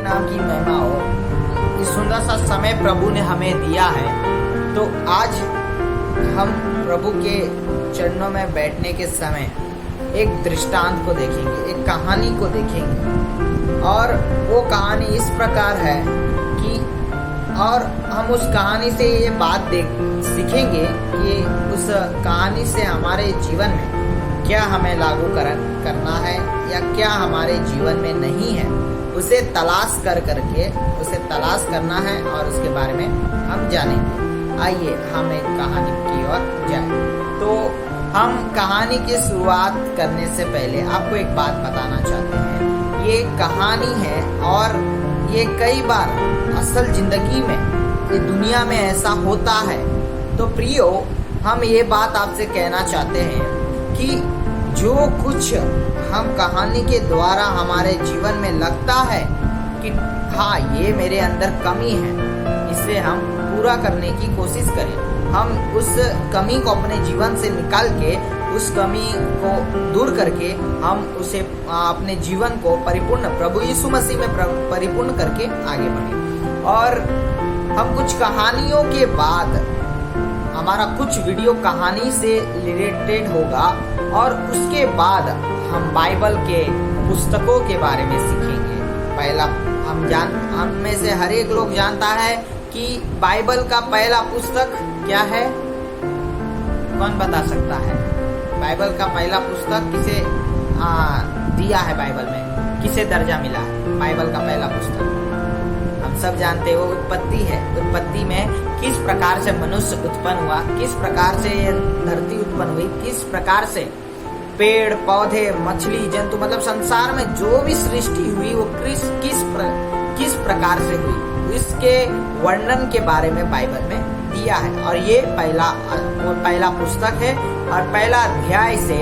नाम की महिमा हो। इस सुंदर सा समय प्रभु ने हमें दिया है, तो आज हम प्रभु के चरणों में बैठने के समय एक दृष्टांत को देखेंगे, एक कहानी को देखेंगे। और वो कहानी इस प्रकार है कि और हम उस कहानी से ये बात सीखेंगे कि उस कहानी से हमारे जीवन में क्या हमें लागू करना है या क्या हमारे जीवन में नहीं है, उसे तलाश करके उसे तलाश करना है और उसके बारे में हम जानेंगे। आइए हम एक कहानी की ओर जाएं। तो हम कहानी की शुरुआत करने से पहले आपको एक बात बताना चाहते हैं। ये कहानी है और ये कई बार असल जिंदगी में, ये दुनिया में ऐसा होता है। तो प्रियो, हम ये बात आपसे कहना चाहते हैं कि जो कुछ हम कहानी के द्वारा हमारे जीवन में लगता है कि हाँ ये मेरे अंदर कमी है, इसे हम पूरा करने की कोशिश करें। हम उस कमी को अपने जीवन से निकाल के, उस कमी को दूर करके हम उसे अपने जीवन को परिपूर्ण प्रभु यीशु मसीह में परिपूर्ण करके आगे बढ़े। और हम कुछ कहानियों के बाद हमारा कुछ वीडियो कहानी से रिलेटेड होगा और उसके बाद हम बाइबल के पुस्तकों के बारे में सीखेंगे। पहला हम में से हर एक लोग जानता है कि बाइबल का पहला पुस्तक क्या है? कौन बता सकता है? बाइबल का पहला पुस्तक किसे दिया है? बाइबल में किसे दर्जा मिला है? बाइबल का पहला पुस्तक हम सब जानते हैं, वो उत्पत्ति है। उत्पत्ति में किस प्रकार से मनुष्य उत्पन्न हुआ, किस प्रकार से ये धरती उत्पन्न हुई, किस प्रकार से पेड़ पौधे मछली जंतु, मतलब संसार में जो भी सृष्टि हुई वो किस प्रकार से हुई, इसके वर्णन के बारे में बाइबल में दिया है। और ये पहला पुस्तक है और पहला अध्याय से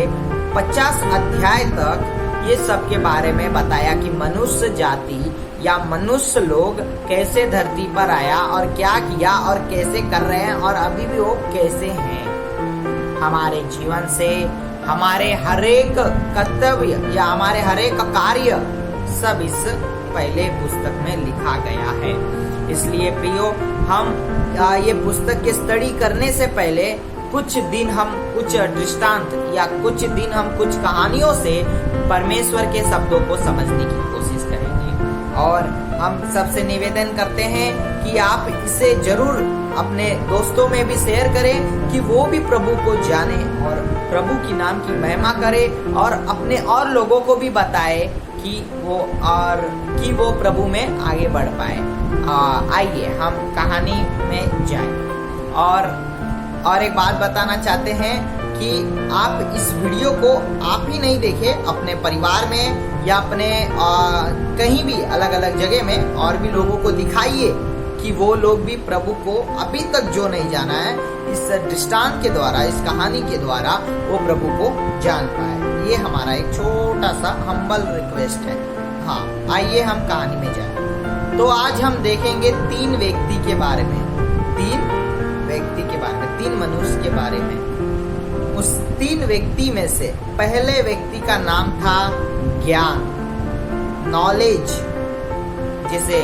50 अध्याय तक ये सब के बारे में बताया कि मनुष्य जाति या मनुष्य लोग कैसे धरती पर आया और क्या किया और कैसे कर रहे हैं और अभी भी वो कैसे हैं। हमारे जीवन से हमारे हरेक कर्तव्य या हमारे हरेक कार्य सब इस पहले पुस्तक में लिखा गया है। इसलिए प्रियो, हम ये पुस्तक की स्टडी करने से पहले कुछ दिन हम कुछ दृष्टांत या कुछ दिन हम कुछ कहानियों से परमेश्वर के शब्दों को समझने की कोशिश करेंगे। और हम सबसे निवेदन करते हैं कि आप इसे जरूर अपने दोस्तों में भी शेयर करें कि वो भी प्रभु को जाने और प्रभु की नाम की महिमा करे और अपने और लोगों को भी बताए कि वो प्रभु में आगे बढ़ पाए। आइए हम कहानी में जाएं। और एक बात बताना चाहते हैं कि आप इस वीडियो को आप ही नहीं देखें, अपने परिवार में या अपने कहीं भी अलग अलग जगह में और भी लोगों को दिखाइए कि वो लोग भी प्रभु को अभी तक जो नहीं जाना है, इस दृष्टांत के द्वारा, इस कहानी के द्वारा वो प्रभु को जान पाए। ये हमारा एक छोटा सा हम्बल रिक्वेस्ट है। हाँ, आइए हम कहानी में जाएं। तो आज हम देखेंगे 3 व्यक्ति के बारे में, 3 मनुष्य के बारे में। उस 3 व्यक्ति में से पहले व्यक्ति का नाम था ज्ञान, नॉलेज, जिसे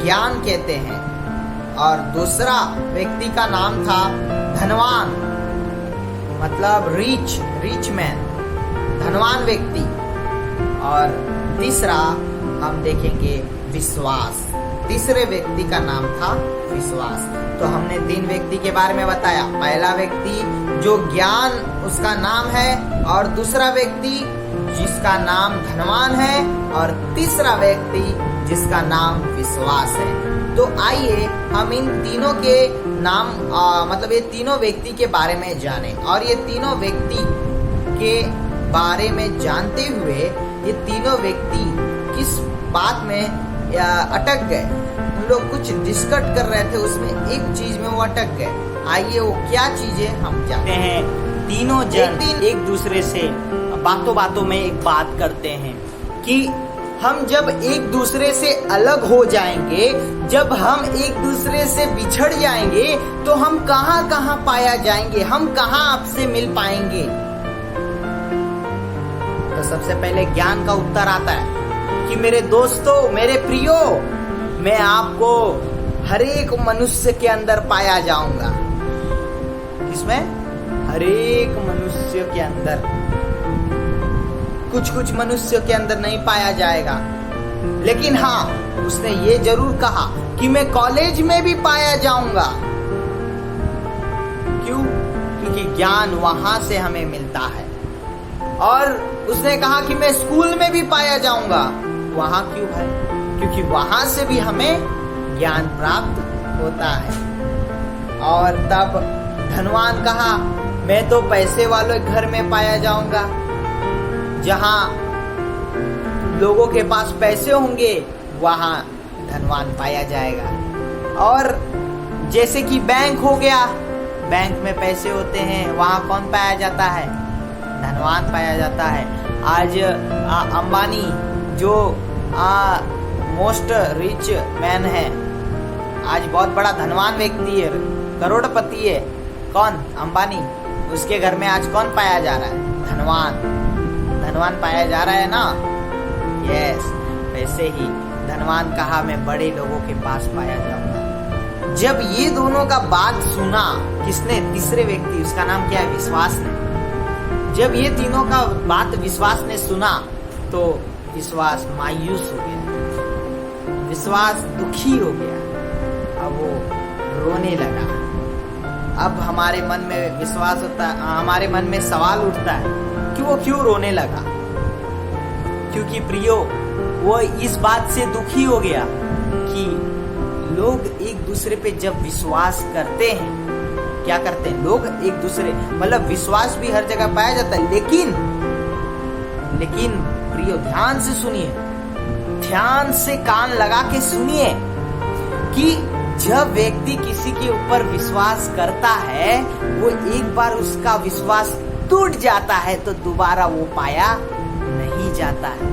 ज्ञान कहते हैं। और दूसरा व्यक्ति का नाम था धनवान, मतलब रिच मैन, धनवान व्यक्ति। और तीसरा हम देखेंगे विश्वास, तीसरे व्यक्ति का नाम था विश्वास। तो हमने 3 व्यक्ति के बारे में बताया। पहला व्यक्ति जो ज्ञान उसका नाम है, और दूसरा व्यक्ति जिसका नाम धनवान है, और तीसरा व्यक्ति जिसका नाम विश्वास है। तो आइए हम इन तीनों के नाम मतलब ये तीनों व्यक्ति के बारे में जानें। और ये तीनों व्यक्ति के बारे में जानते हुए ये तीनों व्यक्ति किस बात में अटक गए, उन लोग कुछ डिस्कस कर रहे थे, उसमें एक चीज में वो अटक गए। आइए वो क्या चीजें हम जानते हैं। तीनों जन एक दूसरे से बातों में एक बात करते हैं कि हम जब एक दूसरे से अलग हो जाएंगे, जब हम एक दूसरे से बिछड़ जाएंगे, तो हम कहाँ पाया जाएंगे, हम कहाँ आपसे मिल पाएंगे। तो सबसे पहले ज्ञान का उत्तर आता है कि मेरे दोस्तों, मेरे प्रियो, मैं आपको हर एक मनुष्य के अंदर पाया जाऊंगा। इसमें हर एक मनुष्य के अंदर, कुछ कुछ मनुष्य के अंदर नहीं पाया जाएगा, लेकिन हाँ, उसने ये जरूर कहा कि मैं कॉलेज में भी पाया जाऊंगा। क्यों? क्योंकि ज्ञान वहां से हमें मिलता है। और उसने कहा कि मैं स्कूल में भी पाया जाऊंगा। वहां क्यों भाई? क्योंकि वहां से भी हमें ज्ञान प्राप्त होता है। और तब धनवान कहा, मैं तो पैसे वाले घर में पाया जाऊंगा, जहां लोगों के पास पैसे होंगे वहां धनवान पाया जाएगा। और जैसे कि बैंक हो गया, बैंक में पैसे होते हैं, वहां कौन पाया जाता है? धनवान पाया जाता है। आज अंबानी जो मोस्ट रिच मैन है, आज बहुत बड़ा धनवान व्यक्ति है, करोड़पति है, कौन? अंबानी। उसके घर में आज कौन पाया जा रहा है? धनवान पाया जा रहा है ना। यस, वैसे ही धनवान कहा, मैं बड़े लोगों के पास पाया जाऊंगा। जब ये दोनों का बात सुना, किसने? तीसरे व्यक्ति, उसका नाम क्या है? विश्वास ने। जब ये तीनों का बात विश्वास ने सुना तो विश्वास मायूस हो गया, विश्वास दुखी हो गया। अब वो रोने लगा। अब हमारे मन में विश्वास होता है, हमारे मन में सवाल उठता है कि वो क्यों रोने लगा? क्योंकि प्रियो, वो इस बात से दुखी हो गया कि लोग एक दूसरे पे जब विश्वास करते हैं, क्या करते हैं लोग? एक दूसरे, मतलब विश्वास भी हर जगह पाया जाता है, लेकिन प्रियो ध्यान से सुनिए, ध्यान से कान लगा के सुनिए कि जब व्यक्ति किसी के ऊपर विश्वास करता है, वो एक बार उसका विश्वास टूट जाता है तो दोबारा वो पाया नहीं जाता है।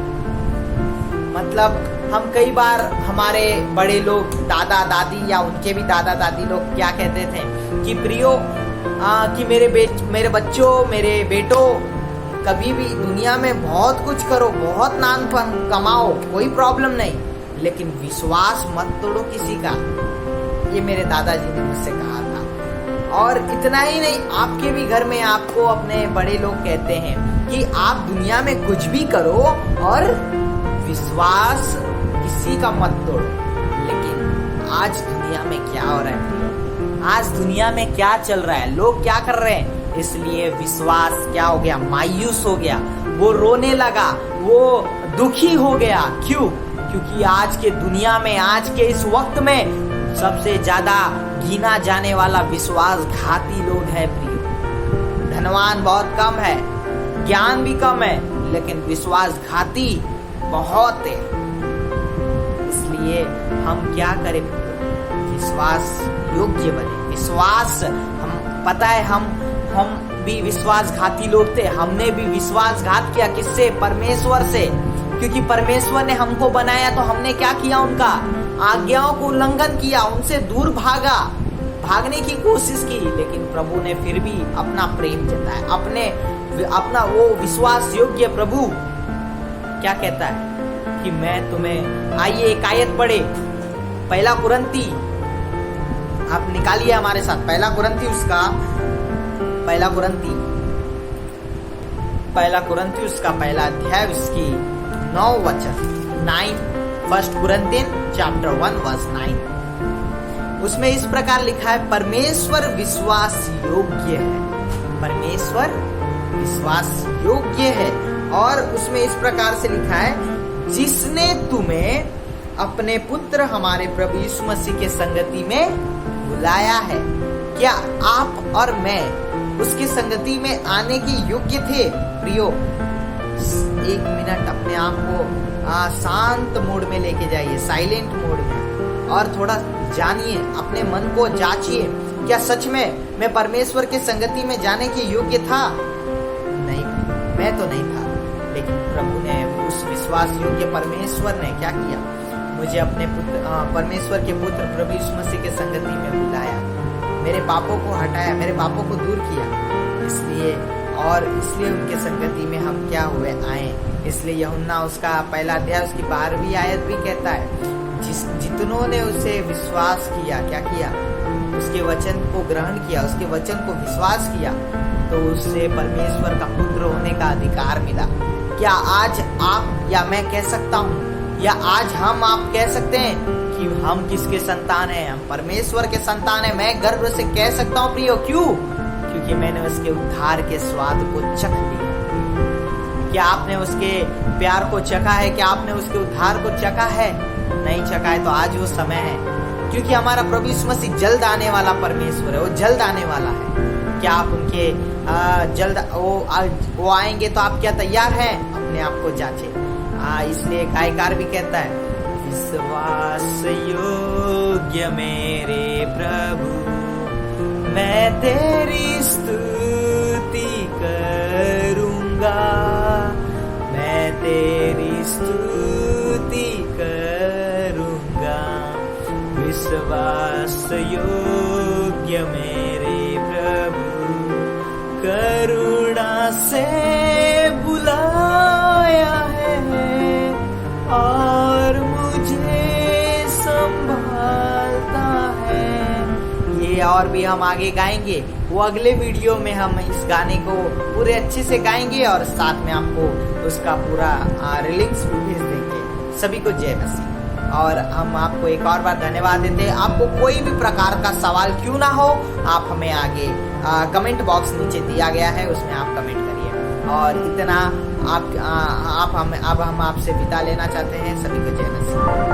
मतलब हम कई बार, हमारे बड़े लोग, दादा दादी या उनके भी दादा दादी लोग क्या कहते थे कि प्रियो, कि मेरे बच्चों, मेरे बेटों, कभी भी दुनिया में बहुत कुछ करो, बहुत नाम कमाओ, कोई प्रॉब्लम नहीं, लेकिन विश्वास मत तोड़ो किसी का। ये मेरे दादाजी ने मुझसे कहा था। और इतना ही नहीं, आपके भी घर में आपको अपने बड़े लोग कहते हैं कि आप दुनिया में कुछ भी करो और विश्वास किसी का मत तोड़ो। लेकिन आज दुनिया में क्या हो रहा है? आज दुनिया में क्या चल रहा है? लोग क्या कर रहे हैं? इसलिए विश्वास क्या हो गया? मायूस हो गया। वो रोने लगा, वो दुखी हो गया। क्यों? क्योंकि आज के दुनिया में, आज के इस वक्त में सबसे ज्यादा गिना जाने वाला विश्वासघाती लोग है प्रिय। धनवान बहुत कम है, ज्ञान भी कम है, लेकिन विश्वासघाती बहुत है। इसलिए हम क्या करें? विश्वास योग्य बने। विश्वास, हम पता है, हम भी विश्वासघाती लोग थे। हमने भी विश्वासघात किया। किससे? परमेश्वर से। क्योंकि परमेश्वर ने हमको बनाया तो हमने क्या किया? उनका आज्ञाओं को उल्लंघन किया, उनसे दूर भागने की कोशिश की। लेकिन प्रभु ने फिर भी अपना प्रेम जताया, अपना वो विश्वास योग्य प्रभु क्या कहता है कि मैं तुम्हें, आइए एक आयत पढ़े, पहला कुरंती, आप निकालिए हमारे साथ पहला कुरंती उसका पहला अध्याय, उसकी 9 वचन, 1 Corinthians chapter 1 verse 9। उसमें इस प्रकार लिखा है, परमेश्वर विश्वास योग्य है। परमेश्वर विश्वास योग्य है। और उसमें इस प्रकार से लिखा है, जिसने तुम्हें अपने पुत्र हमारे प्रभु यीशु मसीह के संगति में बुलाया है। क्या आप और मैं उसकी संगति में आने के योग्य थे? प्रियो, 1 मिनट अपने आप को शांत मोड में लेके जाइए, साइलेंट मोड में, और थोड़ा जानिए, अपने मन को जांचिए, क्या सच में मैं परमेश्वर के संगति में जाने के योग्य था? नहीं, मैं तो नहीं था। लेकिन प्रभु ने, उस विश्वास योग्य परमेश्वर ने क्या किया? मुझे अपने परमेश्वर के पुत्र प्रभु यीशु मसीह के संगति में बुलाया, मेरे पापों को हटाया, मेरे पापों को दूर किया। इसलिए उनके संगति में हम क्या हुए? आए। इसलिए यूहन्ना उसका पहला अध्याय उसकी 12वीं आयत भी कहता है, जितनों ने उसे विश्वास किया, क्या किया, उसके वचन को ग्रहण किया, उसके वचन को विश्वास किया, तो उससे परमेश्वर का पुत्र होने का अधिकार मिला। क्या आज आप या मैं कह सकता हूँ, या आज हम आप कह सकते हैं कि हम किसके संतान हैं? हम परमेश्वर के संतान हैं। मैं गर्व से कह सकता हूँ प्रियो, क्यों? क्योंकि मैंने उसके उद्धार के स्वाद को चख लिया। क्या आपने उसके प्यार को चखा है? क्या आपने उसके उद्धार को चखा है? नहीं चखा है तो आज वो समय है, क्योंकि हमारा प्रभु यीशु मसीह जल्द आने वाला परमेश्वर है, वो जल्द आने वाला है। क्या आप उनके जल्द वो आएंगे तो आप क्या तैयार हैं? अपने आप को जांचे। इसलिए गायकार भी कहता है, विश्वास योग्य मेरे प्रभु, मैं तेरी स्तुति करूंगा, मैं तेरी स्तुति करूंगा। विश्वास योग्य मेरे प्रभु, करुणा से बुलाया है और मुझे संभालता है। ये और भी हम आगे गाएंगे, वो अगले वीडियो में हम इस गाने को पूरे अच्छे से गाएंगे और साथ में आपको उसका पूरा रिलिंक्स भी भेज देंगे। सभी को जय मसीह। और हम आपको एक और बार धन्यवाद देते हैं। आपको कोई भी प्रकार का सवाल क्यों ना हो, आप हमें आगे कमेंट बॉक्स नीचे दिया गया है, उसमें आप कमेंट करिए। और इतना अब हम आपसे विदा लेना चाहते हैं। सभी को जय मसीह।